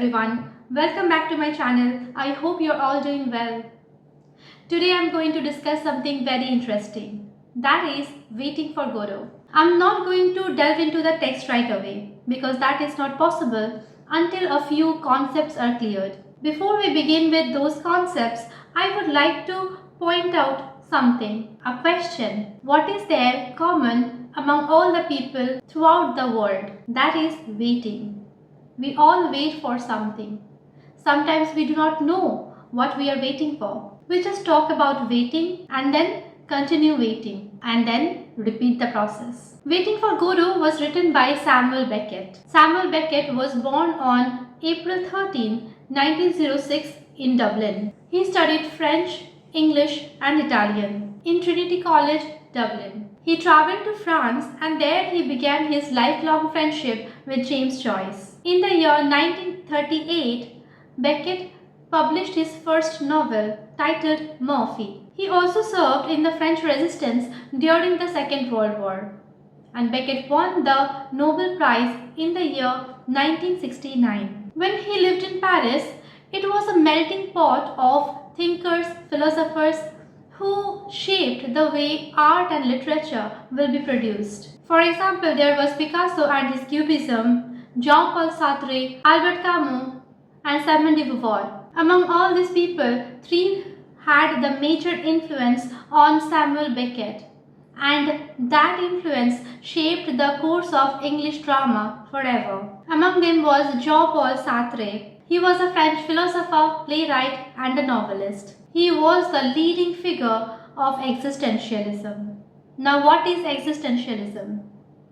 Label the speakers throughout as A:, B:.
A: everyone, welcome back to my channel. I hope you're all doing well. Today I'm going to discuss something very interesting, that is waiting for Godot. I'm not going to delve into the text right away because that is not possible until a few concepts are cleared. Before we begin with those concepts, I would like to point out something, a question. What is there common among all the people throughout the world? That is waiting. We all wait for something. Sometimes we do not know what we are waiting for. We just talk about waiting and then continue waiting and then repeat the process. Waiting for Godot was written by Samuel Beckett. Samuel Beckett was born on April 13, 1906 in Dublin. He studied French, English and Italian in Trinity College, Dublin. He travelled to France and there he began his lifelong friendship with James Joyce. In the year 1938, Beckett published his first novel titled Murphy. He also served in the French Resistance during the Second World War. And Beckett won the Nobel Prize in the year 1969. When he lived in Paris, it was a melting pot of thinkers, philosophers, who shaped the way art and literature will be produced. For example, there was Picasso and his Cubism, Jean-Paul Sartre, Albert Camus, and Simone de Beauvoir. Among all these people, three had the major influence on Samuel Beckett, and that influence shaped the course of English drama forever. Among them was Jean-Paul Sartre. He was a French philosopher, playwright, and a novelist. He was the leading figure of existentialism. Now, what is existentialism?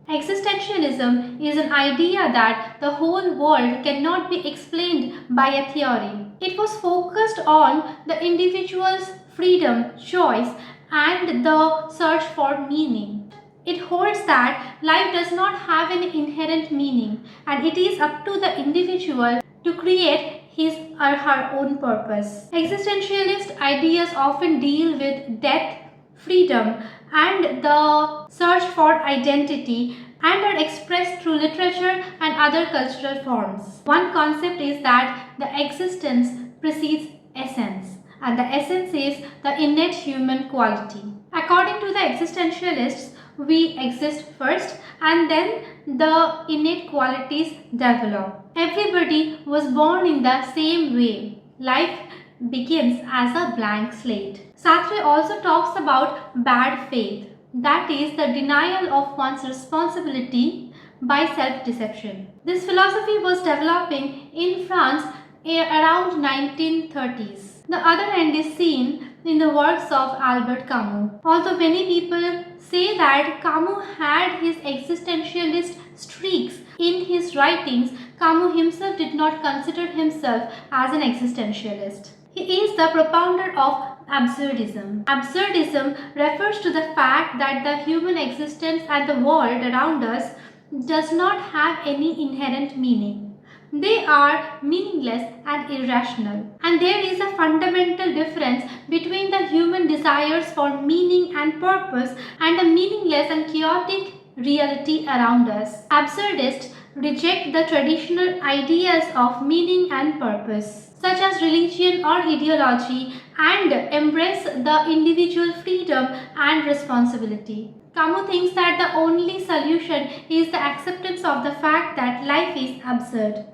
A: Existentialism is an idea that the whole world cannot be explained by a theory. It was focused on the individual's freedom, choice, and the search for meaning. It holds that life does not have an inherent meaning, and it is up to the individual to create his or her own purpose. Existentialist ideas often deal with death, freedom, and the search for identity, and are expressed through literature and other cultural forms. One concept is that the existence precedes essence, and the essence is the innate human quality. According to the existentialists, we exist first and then the innate qualities develop. Everybody was born in the same way. Life begins as a blank slate. Sartre also talks about bad faith, that is the denial of one's responsibility by self-deception. This philosophy was developing in France around 1930s. The other end is seen in the works of Albert Camus. Although many people say that Camus had his existentialist streaks in his writings, Camus himself did not consider himself as an existentialist. He is the propounder of absurdism. Absurdism refers to the fact that the human existence and the world around us does not have any inherent meaning. They are meaningless and irrational. And there is a fundamental difference between the human desires for meaning and purpose and the meaningless and chaotic reality around us. Absurdists reject the traditional ideas of meaning and purpose, such as religion or ideology, and embrace the individual freedom and responsibility. Camus thinks that the only solution is the acceptance of the fact that life is absurd.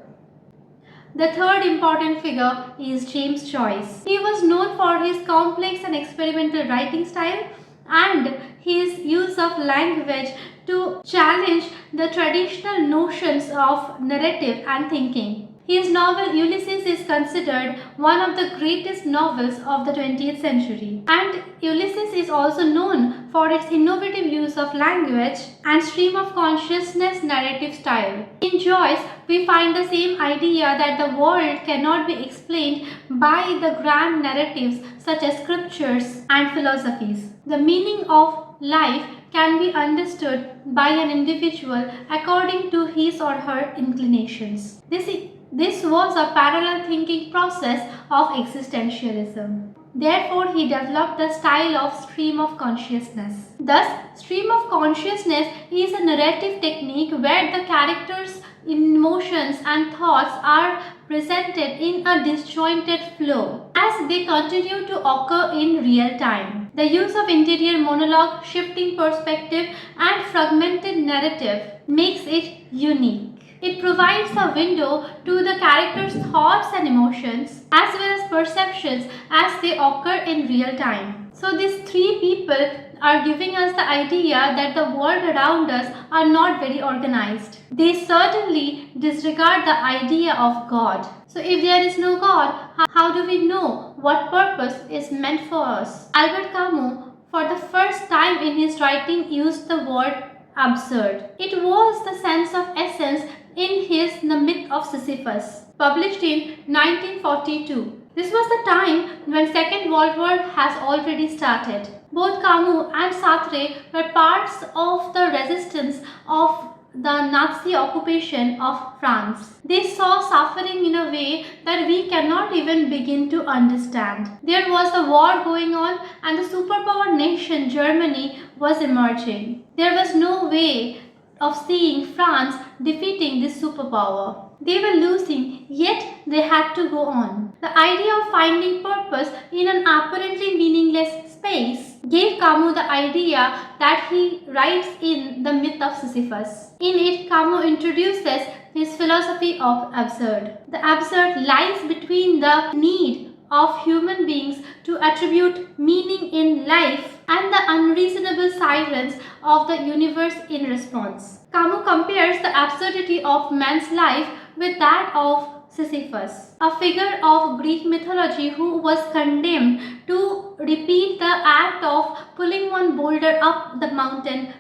A: The third important figure is James Joyce. He was known for his complex and experimental writing style and his use of language to challenge the traditional notions of narrative and thinking. His novel Ulysses is considered one of the greatest novels of the 20th century. And Ulysses is also known for its innovative use of language and stream of consciousness narrative style. In Joyce, we find the same idea that the world cannot be explained by the grand narratives such as scriptures and philosophies. The meaning of life can be understood by an individual according to his or her inclinations. This was a parallel thinking process of existentialism. Therefore, he developed the style of stream of consciousness. Thus, stream of consciousness is a narrative technique where the characters emotions and thoughts are presented in a disjointed flow as they continue to occur in real time. The use of interior monologue, shifting perspective, and fragmented narrative makes it unique. It provides a window to the character's thoughts and emotions as well as perceptions as they occur in real time. So these three people are giving us the idea that the world around us are not very organized. They certainly disregard the idea of God. So if there is no God, how do we know what purpose is meant for us? Albert Camus, for the first time in his writing, used the word absurd. It was the sense of essence in his The Myth of Sisyphus, published in 1942. This was the time when Second World War has already started. Both Camus and Sartre were parts of the resistance of the Nazi occupation of France. They saw suffering in a way that we cannot even begin to understand. There was a war going on and the superpower nation Germany was emerging. There was no way of seeing France defeating this superpower. They were losing, yet they had to go on. The idea of finding purpose in an apparently meaningless space gave Camus the idea that he writes in The Myth of Sisyphus. In it, Camus introduces his philosophy of absurd. The absurd lies between the need of human beings to attribute meaning in life and the unreasonable silence of the universe in response. Camus compares the absurdity of man's life with that of Sisyphus, a figure of Greek mythology who was condemned to repeat the act of pulling one boulder up the mountain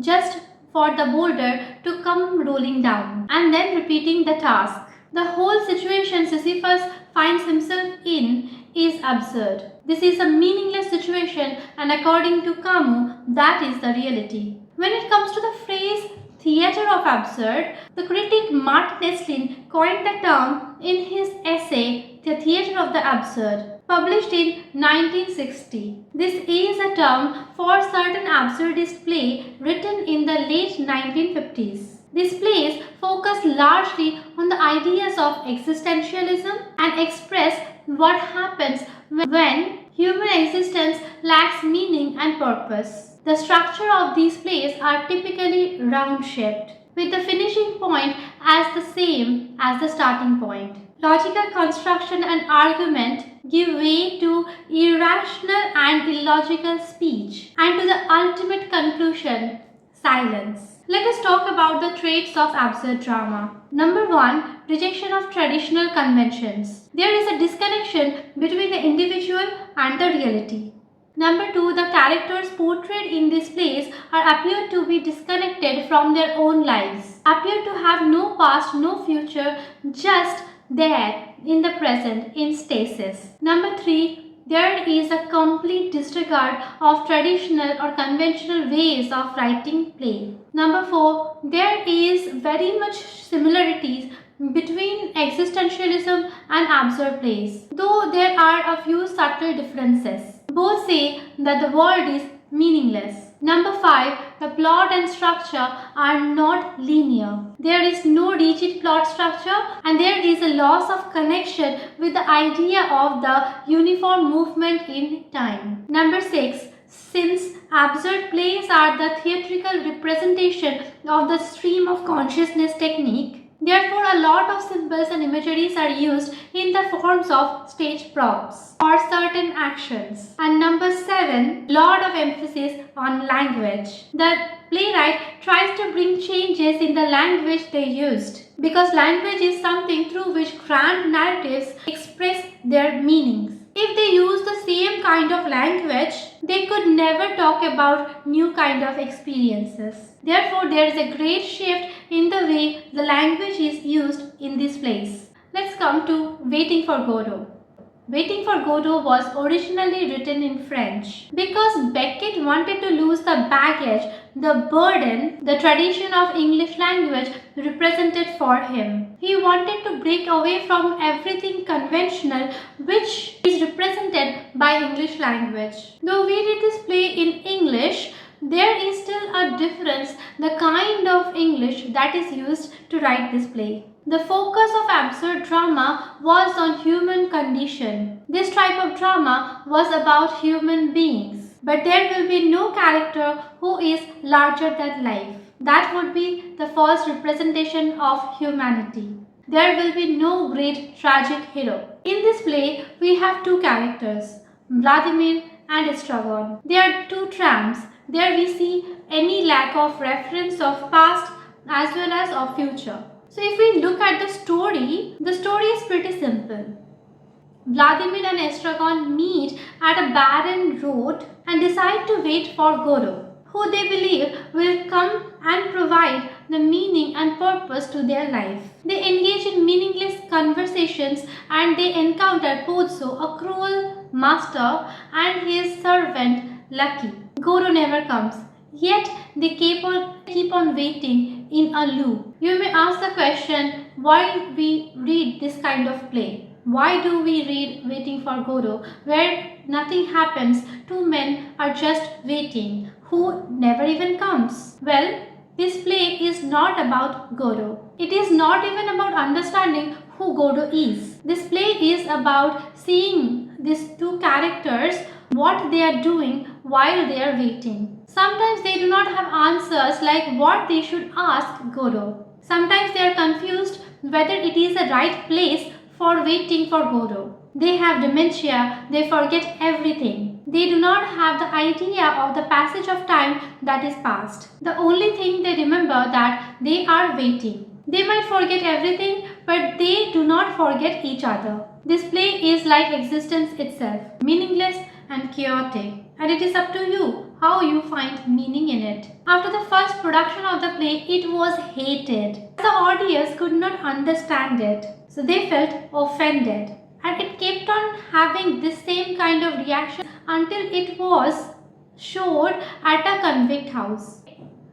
A: just for the boulder to come rolling down, and then repeating the task. The whole situation Sisyphus finds himself in is absurd. This is a meaningless situation, and according to Camus, that is the reality. When it comes to the phrase theatre of absurd, the critic Martin Esslin coined the term in his essay The Theatre of the Absurd, published in 1960. This is a term for certain absurdist play written in the late 1950s. These plays focus largely on the ideas of existentialism and express what happens when human existence lacks meaning and purpose. The structure of these plays are typically round-shaped, with the finishing point as the same as the starting point. Logical construction and argument give way to irrational and illogical speech, and to the ultimate conclusion, silence. Let us talk about the traits of absurd drama. Number 1, rejection of traditional conventions. There is a disconnection between the individual and the reality. Number 2, the characters portrayed in these plays appear to be disconnected from their own lives, appear to have no past, no future, just there in the present in stasis. Number 3, there is a complete disregard of traditional or conventional ways of writing play. Number 4, there is very much similarities between existentialism and absurd plays, though there are a few subtle differences. Both say that the world is meaningless. Number 5, the plot and structure are not linear. There is no rigid plot structure, and there is a loss of connection with the idea of the uniform movement in time. Number 6, since absurd plays are the theatrical representation of the stream of consciousness technique, therefore, a lot of symbols and imageries are used in the forms of stage props or certain actions. And number 7, lot of emphasis on language. The playwright tries to bring changes in the language they used, because language is something through which grand narratives express their meanings. If they use the same kind of language, they could never talk about new kind of experiences. Therefore, there is a great shift in the way the language is used in this place. Let's come to Waiting for Godot. Waiting for Godot was originally written in French because Beckett wanted to lose the baggage, the burden, the tradition of English language represented for him. He wanted to break away from everything conventional which is represented by English language. Though we read this play in English, there is still a difference the kind of English that is used to write this play. The focus of absurd drama was on human condition. This type of drama was about human beings. But there will be no character who is larger than life. That would be the false representation of humanity. There will be no great tragic hero. In this play, we have two characters, Vladimir and Estragon. They are two tramps. There we see any lack of reference of past as well as of future. So if we look at the story is pretty simple. Vladimir and Estragon meet at a barren road and decide to wait for Godot, who they believe will come and provide the meaning and purpose to their life. They engage in meaningless conversations and they encounter Pozzo, a cruel master, and his servant Lucky. Godot never comes, yet they keep on waiting in a loop. You may ask the question, why we read this kind of play? Why do we read Waiting for Godot, where nothing happens, two men are just waiting, who never even comes? Well, this play is not about Godot. It is not even about understanding who Godot is. This play is about seeing these two characters, what they are doing while they are waiting. Sometimes they do not have answers like what they should ask Godot. Sometimes they are confused whether it is the right place for waiting for Godot. They have dementia, they forget everything. They do not have the idea of the passage of time that is past. The only thing they remember that they are waiting. They might forget everything, but they do not forget each other. This play is like existence itself, meaningless and chaotic. And it is up to you how you find meaning in it. After the first production of the play, it was hated. The audience could not understand it, so they felt offended. And it kept on having this same kind of reaction until it was showed at a convict house.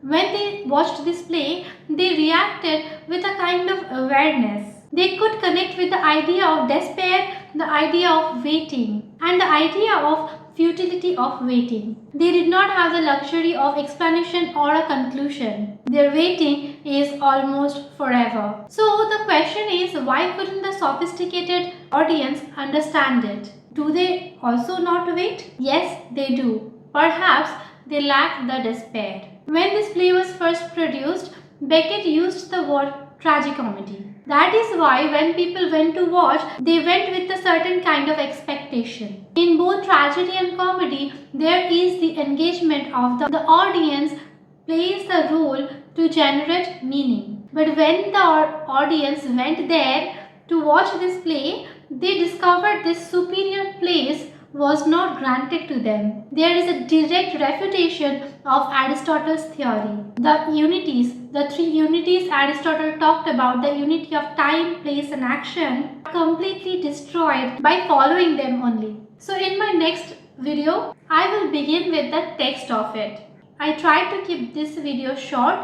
A: When they watched this play, they reacted with a kind of awareness. They could connect with the idea of despair, the idea of waiting, and the idea of futility of waiting. They did not have the luxury of explanation or a conclusion. Their waiting is almost forever. So the question is, why couldn't the sophisticated audience understand it? Do they also not wait? Yes, they do. Perhaps they lack the despair. When this play was first produced, Beckett used the word tragicomedy. That is why when people went to watch, they went with a certain kind of expectation. In both tragedy and comedy, there is the engagement of the audience plays the role to generate meaning. But when the audience went there to watch this play, they discovered this superior place was not granted to them. There is a direct refutation of Aristotle's theory. The unities, the three unities Aristotle talked about, the unity of time, place and action, are completely destroyed by following them only. So in my next video, I will begin with the text of it. I tried to keep this video short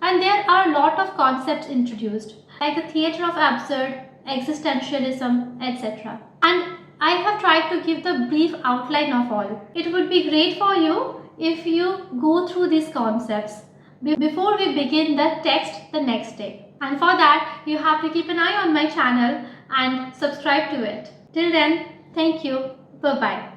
A: and there are a lot of concepts introduced like the theatre of absurd, existentialism, etc. And I have tried to give the brief outline of all. It would be great for you if you go through these concepts before we begin the text the next day. And for that, you have to keep an eye on my channel and subscribe to it. Till then, thank you. Bye-bye.